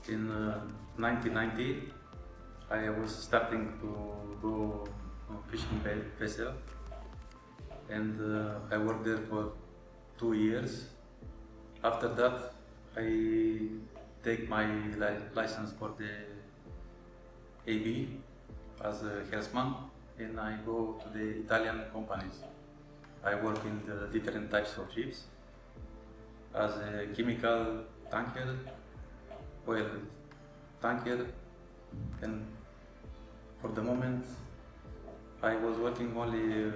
In 1990, I was starting to go on fishing vessel, and I worked there for 2 years. After that, I take my license for the AB as a helmsman, and I go to the Italian companies. I work in the different types of ships as a chemical tanker, oil tanker, and for the moment I was working only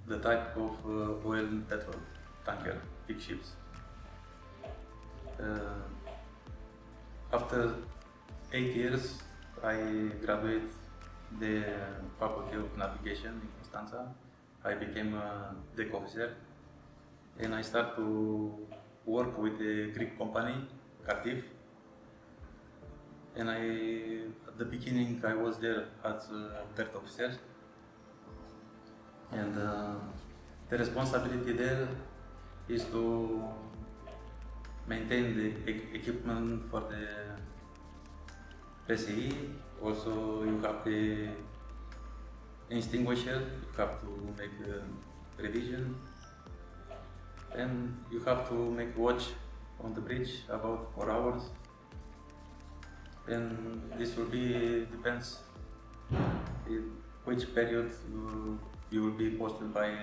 the type of oil and petrol tanker, big ships. After 8 years, I graduated the Faculty of Navigation in Constanța. I became a deck officer, and I started to work with a Greek company, Cardiff. And at the beginning, I was there as a third officer, and the responsibility there is to maintain the equipment for the PCE. Also, you have the extinguisher, you have to make revision, and you have to make watch on the bridge about 4 hours. And this will be depends in which period you will be posted by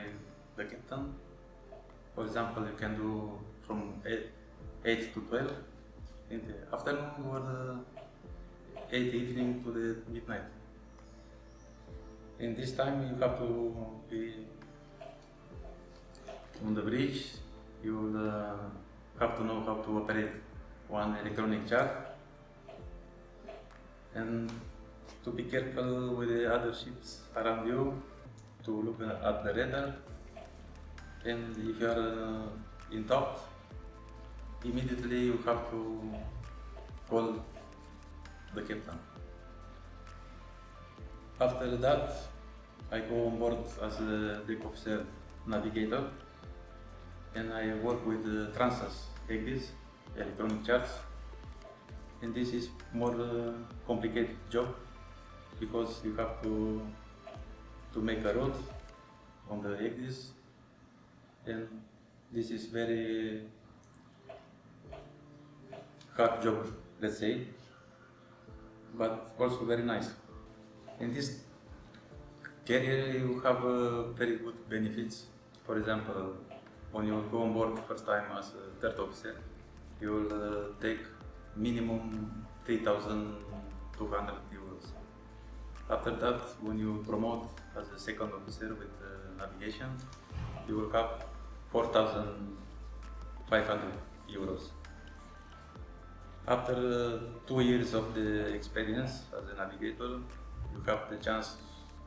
the captain. For example, you can do from 8 to 12 in the afternoon, or 8 evening to the midnight. In this time, you have to be on the bridge. You will have to know how to operate one electronic chart, and to be careful with the other ships around you, to look at the radar, and if you are in doubt, immediately you have to call the captain. After that, I go on board as a deck officer navigator, and I work with the transas, EGDIS, electronic charts. And this is more complicated job, because you have to make a route on the EGDIS, and this is very hard job, let's say, but also very nice. In this career, you have very good benefits. For example, when you go on board first time as a third officer, you will take minimum 3,200 euros. After that, when you promote as a second officer with navigation, you will have 4,500 euros. After 2 years of the experience as a navigator, you have the chance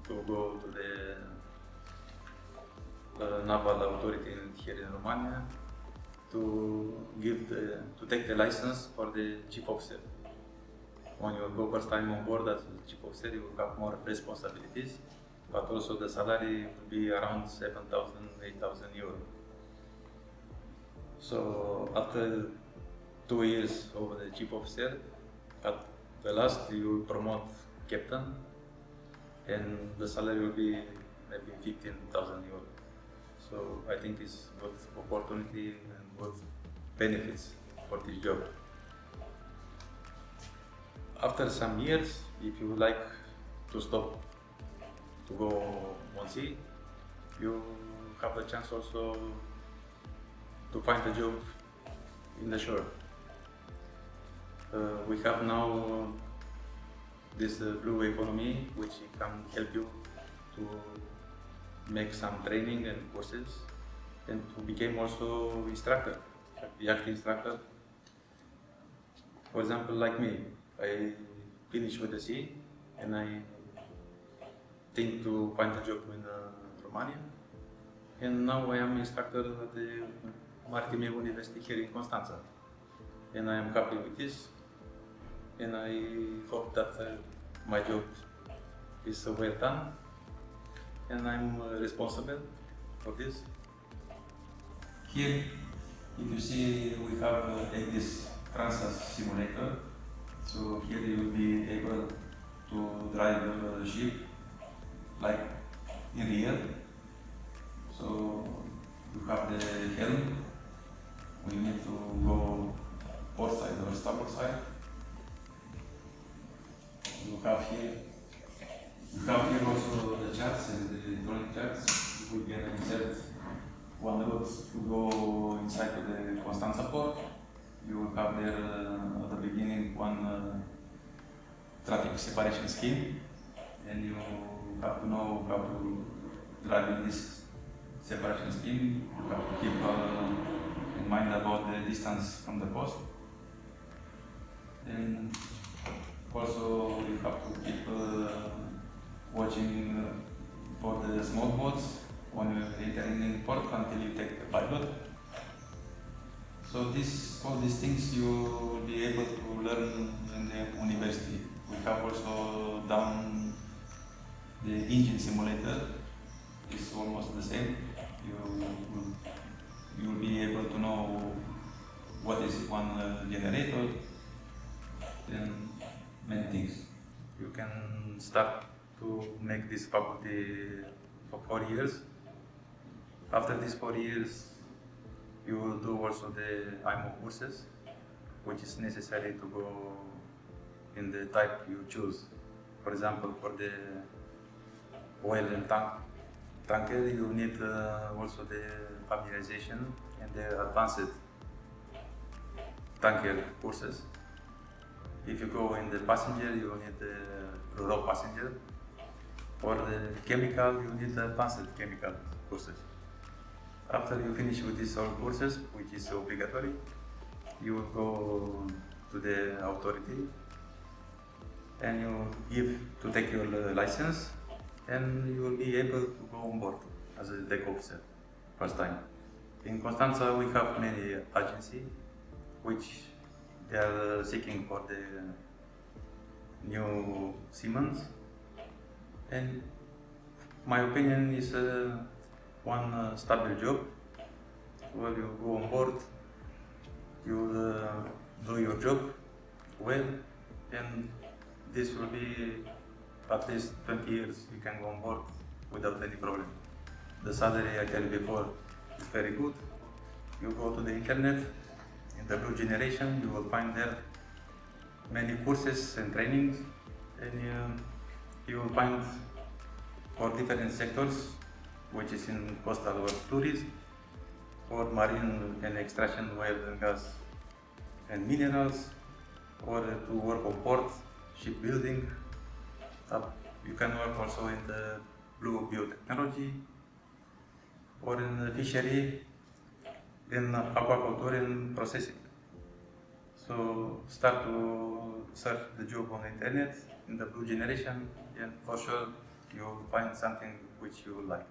to go to the naval authority here in Romania to take the license for the chief officer. When you go first time on board as a chief officer, you will have more responsibilities, but also the salary will be around 7,000, 8,000 euros. So after 2 years of the chief officer, at the last you will promote captain, and the salary will be maybe 15,000 euros. So I think it's good opportunity and good benefits for this job. After some years, if you like to stop to go on sea, you have a chance also to find a job in the shore. We have now this blue economy, which can help you to make some training and courses, and to become also instructor, yacht instructor. For example, like me, I finished with the sea, and I think to find a job in Romania, and now I am instructor at the Maritime University here in Constanța, and I am happy with this, and I hope that my job is well done, and I'm responsible for this. Here, if you see, we have this Transas simulator, So here you will be able to drive the ship like in real. So you have the helm. We need to go port side or starboard side. You have here also the charts and the hydraulic charts. We can insert one route to go inside to the Constanța port. You will have there at the beginning one traffic separation scheme, and you have to know how to drive in this separation scheme. You have to keep in mind about the distance from the coast. And also you have to keep watching for the small boats when you enter in port until you take the pilot. So all these things you will be able to learn in the university. We have also done the engine simulator. It's almost the same. You will be able to know what is one generator and many things. You can start to make this faculty for 4 years. After these 4 years, you will do also the IMO courses, which is necessary to go in the type you choose. For example, for the oil and tanker, you need also the familiarization and the advanced tanker courses. If you go in the passenger, you need the raw passenger. For the chemical, you need the advanced chemical courses. After you finish with these all courses, which is obligatory, you will go to the authority and you give to take your license, and you will be able to go on board as a deck officer first time. In Constanța, we have many agencies which they are seeking for the new seamen, and my opinion is one stable job where you go on board, you do your job well, and this will be at least 20 years you can go on board without any problem. The salary, I tell you before, is very good. You go to the internet, in the Blue Generation, you will find there many courses and trainings, and you will find for different sectors, which is in coastal or tourism, or marine and extraction, oil and gas and minerals, or to work on port, shipbuilding. You can work also in the blue biotechnology, or in the fishery, in aquaculture and processing. So start to search the job on the internet, in the Blue Generation, and for sure you will find something which you will like.